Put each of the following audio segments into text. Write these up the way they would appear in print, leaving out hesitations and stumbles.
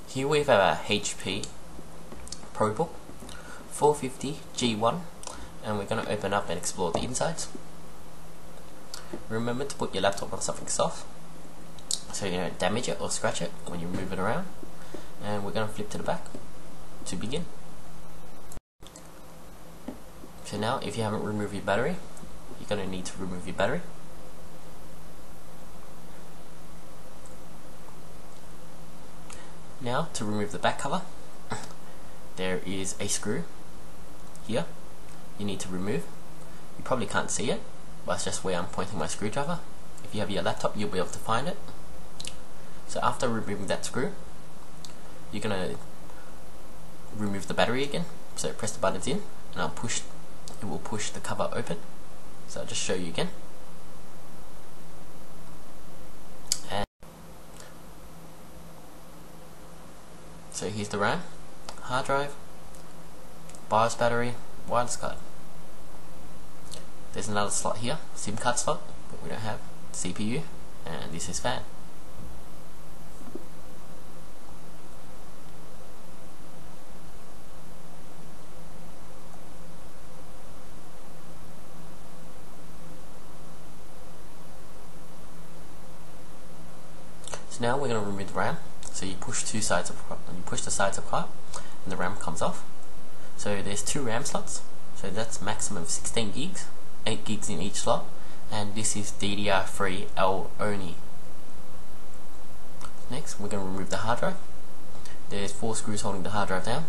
Here we have our HP Probook 450 G1, and we're going to open up and explore the insides. Remember to put your laptop on something soft so you don't damage it or scratch it when you move it around. And we're going to flip to the back to begin. So now, if you haven't removed your battery, you're going to need to remove your battery. Now, to remove the back cover, there is a screw here you need to remove. You probably can't see it, but it's just where I'm pointing my screwdriver. If you have your laptop, you'll be able to find it. So after removing that screw, you're going to remove the battery again. So press the buttons in, and it will push the cover open. So I'll just show you again. So here's the RAM, hard drive, BIOS battery, wireless card. There's another slot here, SIM card slot, but we don't have CPU, and this is fan. So now we're going to remove the RAM. So you push the sides apart, and the RAM comes off. So there's 2 RAM slots. So that's maximum of 16 gigs, 8 gigs in each slot, and this is DDR3L only. Next, we're going to remove the hard drive. There's 4 screws holding the hard drive down.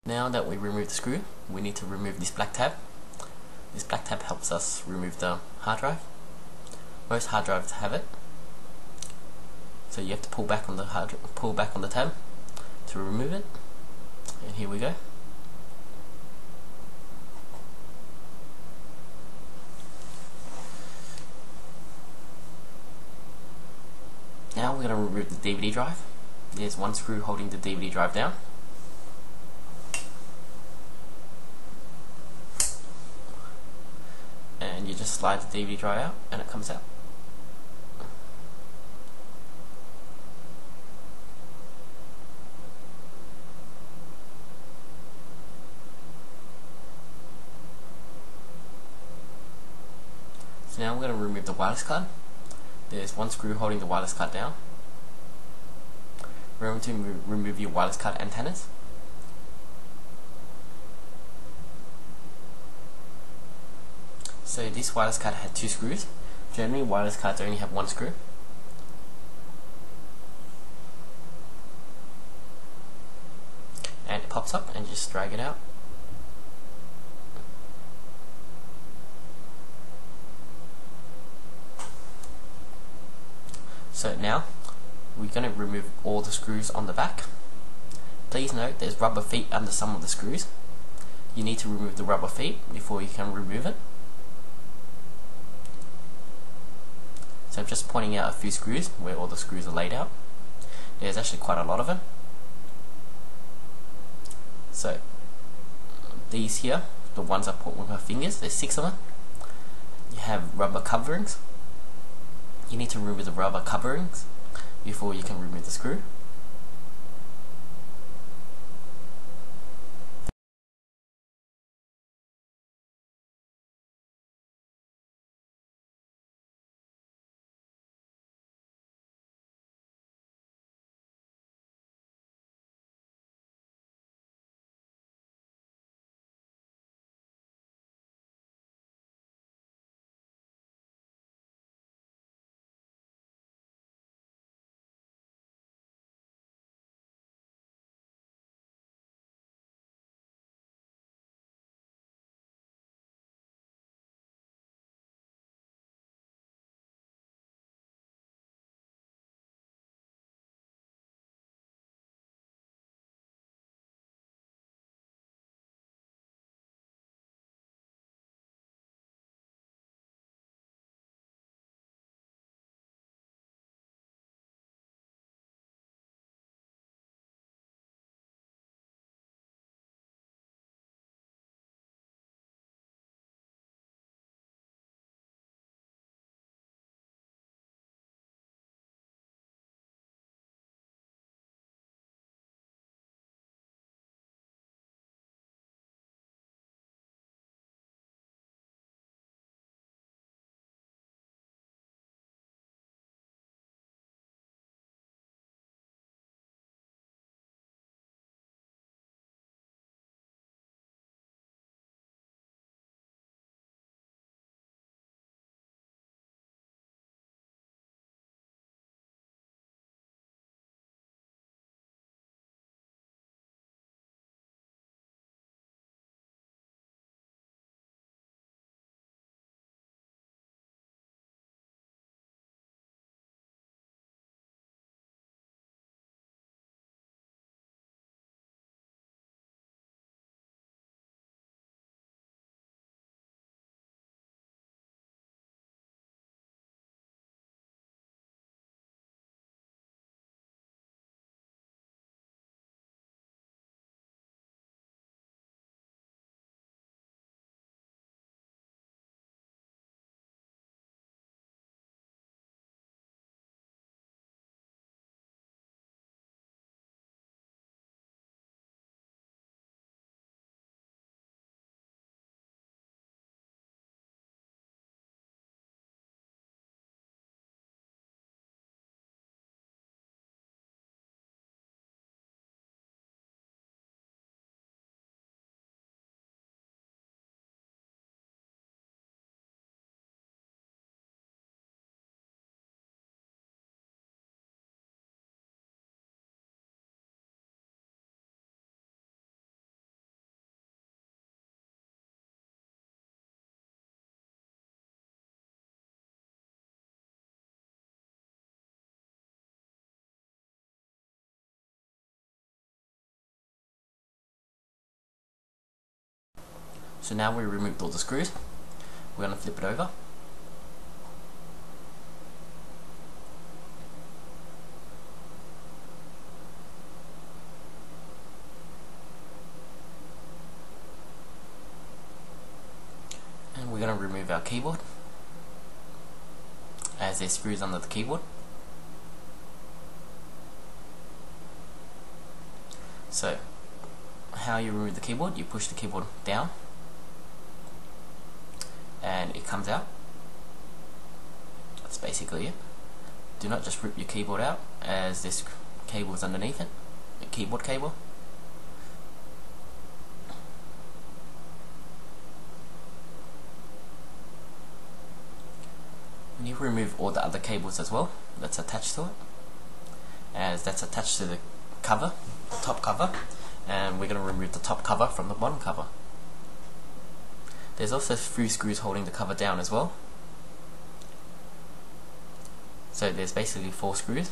Now that we remove the screw, we need to remove this black tab. This black tab helps us remove the hard drive. Most hard drives have it, so you have to pull back on the tab to remove it. And here we go. Now we're going to remove the DVD drive. There's 1 screw holding the DVD drive down. And you just slide the DVD drive out and it comes out. So now we're going to remove the wireless card. There's 1 screw holding the wireless card down. Remember to remove your wireless card antennas. So this wireless card had 2 screws. Generally, wireless cards only have 1 screw. And it pops up, and just drag it out. So now, we're going to remove all the screws on the back. Please note there's rubber feet under some of the screws. You need to remove the rubber feet before you can remove it. So I'm just pointing out a few screws where all the screws are laid out. There's actually quite a lot of them. So these here, the ones I put with my fingers, there's 6 of them. You have rubber coverings. You need to remove the rubber coverings before you can remove the screw. So now we removed all the screws. We're going to flip it over. And we're going to remove our keyboard, as there's screws under the keyboard. So, how you remove the keyboard, you push the keyboard down and it comes out. That's basically it. Do not just rip your keyboard out, as this cable is underneath it, the keyboard cable. When you remove all the other cables as well that's attached to it, as that's attached to the cover, the top cover, and we're going to remove the top cover from the bottom cover. There's also 3 screws holding the cover down as well. So there's basically 4 screws.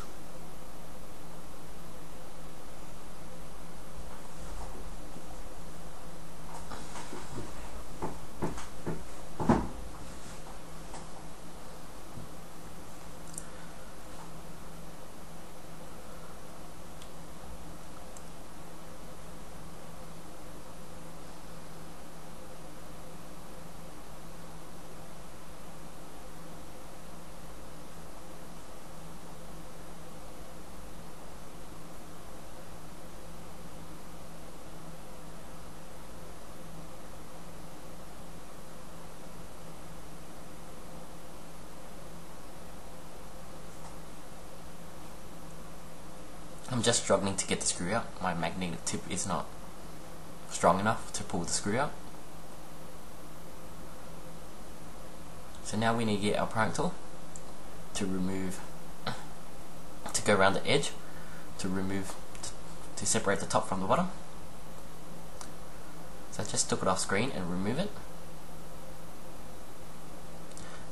I'm just struggling to get the screw out. My magnetic tip is not strong enough to pull the screw out. So now we need to get our prying tool to remove, to go around the edge, to remove, to separate the top from the bottom. So I just took it off screen and remove it.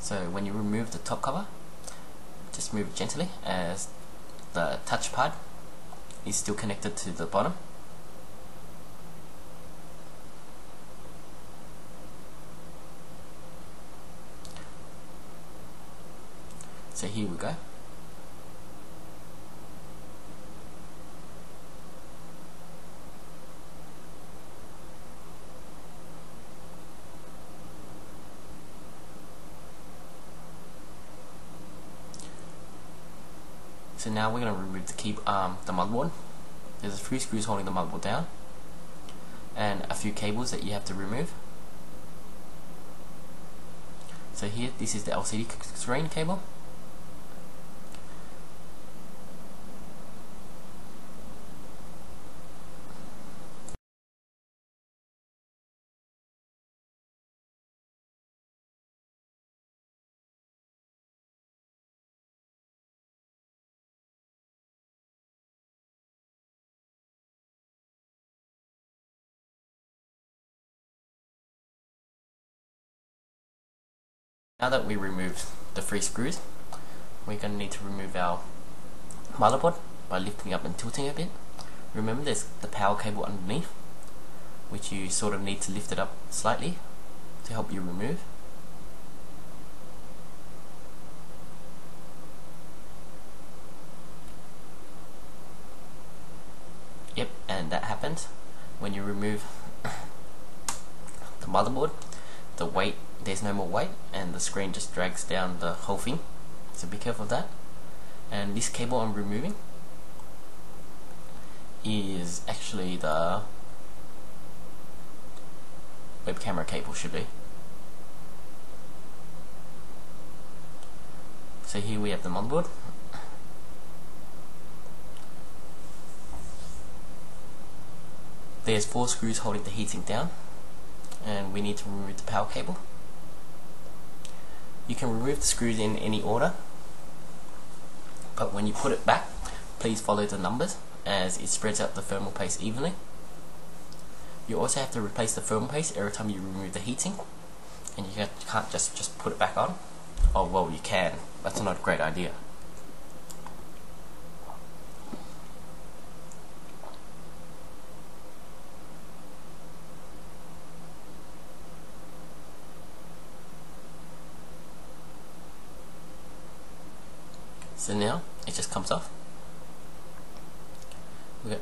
So when you remove the top cover, just move it gently, as the touchpad is still connected to the bottom. So here we go. So now we're going to remove the motherboard. There's a few screws holding the motherboard down, and a few cables that you have to remove. So here, this is the LCD screen cable. Now that we removed the 3 screws, we're going to need to remove our motherboard by lifting up and tilting a bit. Remember, there's the power cable underneath, which you sort of need to lift it up slightly to help you remove. Yep, and that happens when you remove the motherboard. The weight, there's no more weight, and the screen just drags down the whole thing, so be careful of that. And this cable I'm removing is actually the web camera cable, should be. So here we have the motherboard. There's 4 screws holding the heatsink down, and we need to remove the power cable. You can remove the screws in any order, but when you put it back, please follow the numbers, as it spreads out the thermal paste evenly. You also have to replace the thermal paste every time you remove the heatsink, and you can't just put it back on. Oh well, you can. That's not a great idea. So now it just comes off.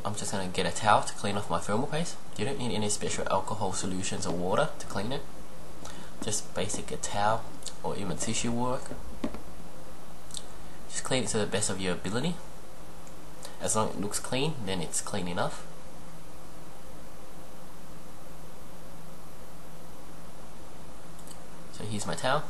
I'm just going to get a towel to clean off my thermal paste. You don't need any special alcohol solutions or water to clean it. Just basic a towel or even tissue work. Just clean it to the best of your ability. As long as it looks clean, then it's clean enough. So here's my towel.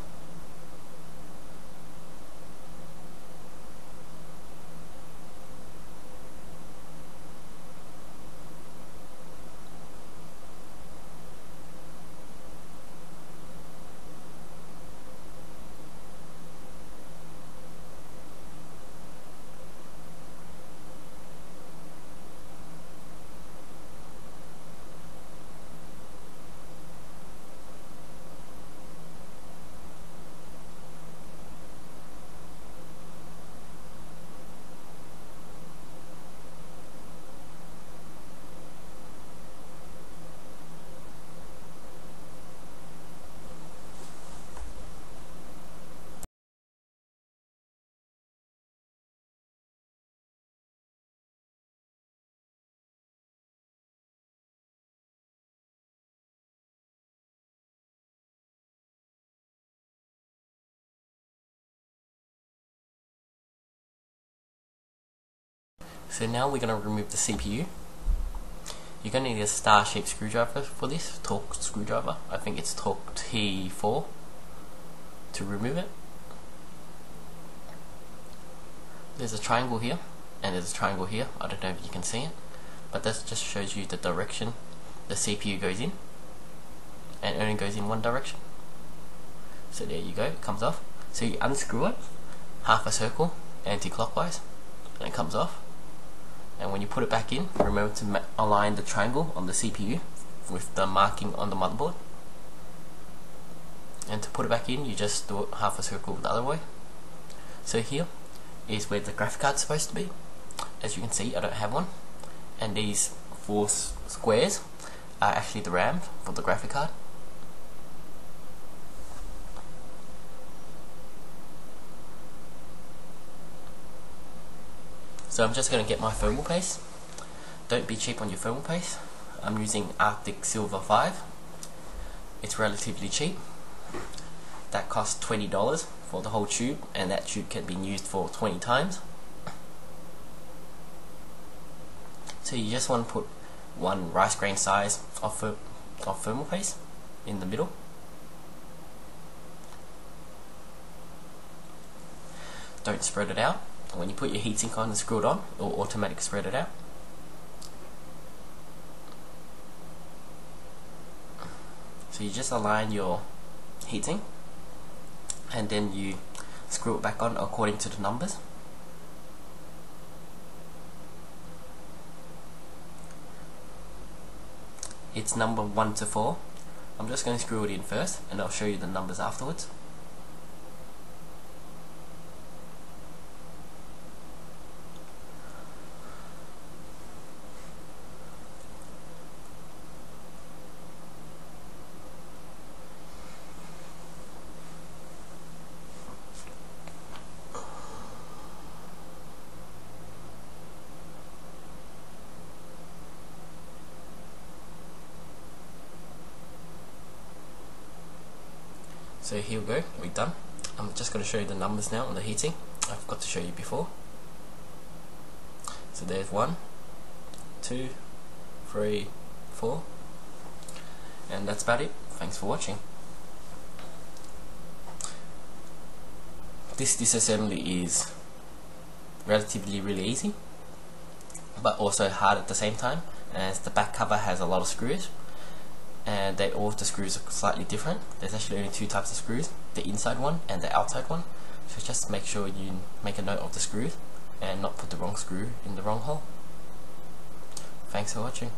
So now we're going to remove the CPU. You're going to need a star-shaped screwdriver for this, torque screwdriver. I think it's torque T4 to remove it. There's a triangle here, and there's a triangle here. I don't know if you can see it, but that just shows you the direction the CPU goes in, and it only goes in one direction. So there you go, it comes off. So you unscrew it, half a circle, anti-clockwise, and it comes off. And when you put it back in, remember to align the triangle on the CPU with the marking on the motherboard. And to put it back in, you just do it half a circle the other way. So here is where the graphic card is supposed to be. As you can see, I don't have one. And these 4 squares are actually the RAM for the graphic card. So I'm just going to get my thermal paste. Don't be cheap on your thermal paste. I'm using Arctic Silver 5. It's relatively cheap. That costs $20 for the whole tube, and that tube can be used for 20 times. So you just want to put 1 rice grain size of thermal paste in the middle. Don't spread it out. When you put your heatsink on and screw it on, it will automatically spread it out. So you just align your heatsink, and then you screw it back on according to the numbers. It's number 1 to 4. I'm just going to screw it in first, and I'll show you the numbers afterwards. So here we go, we're done. I'm just going to show you the numbers now on the heating. I forgot to show you before. So there's 1, 2, 3, 4, and that's about it. Thanks for watching. This disassembly is relatively really easy, but also hard at the same time, as the back cover has a lot of screws, and all of the screws are slightly different. There's actually only 2 types of screws, the inside one and the outside one. So just make sure you make a note of the screws and not put the wrong screw in the wrong hole. Thanks for watching.